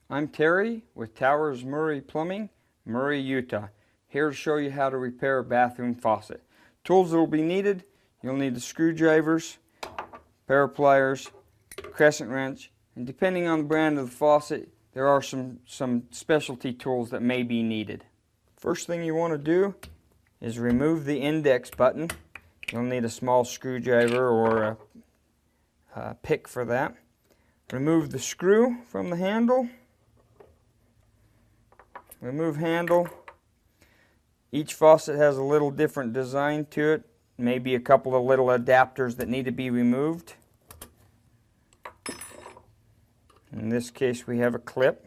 I'm Terry with Towers Murray Plumbing, Murray, Utah. Here to show you how to repair a bathroom faucet. Tools that will be needed: you'll need the screwdrivers, pair of pliers, crescent wrench, and depending on the brand of the faucet, there are some specialty tools that may be needed. First thing you want to do is remove the index button. You'll need a small screwdriver or a pick for that. Remove the screw from the handle. Remove handle. Each faucet has a little different design to it. Maybe a couple of little adapters that need to be removed. In this case we have a clip.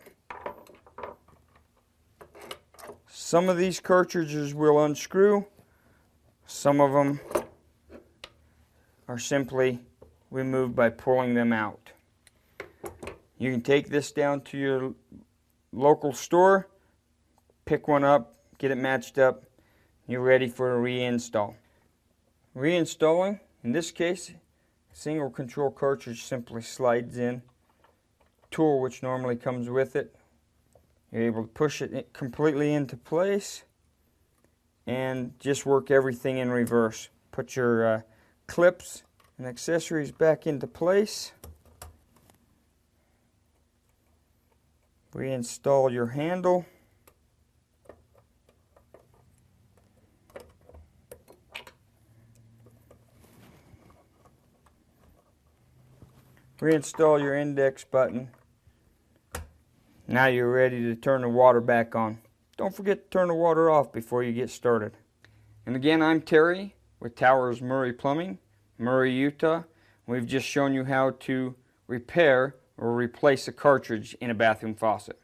Some of these cartridges will unscrew. Some of them are simply removed by pulling them out. You can take this down to your local store, pick one up, get it matched up, you're ready for a reinstall. Reinstalling, in this case, single control cartridge simply slides in. Tool which normally comes with it, you're able to push it completely into place and just work everything in reverse. Put your clips and accessories back into place. Reinstall your handle. Reinstall your index button. Now you're ready to turn the water back on. Don't forget to turn the water off before you get started. And again, I'm Terry with Towers Murray Plumbing, Murray, Utah. We've just shown you how to repair or replace a cartridge in a bathroom faucet.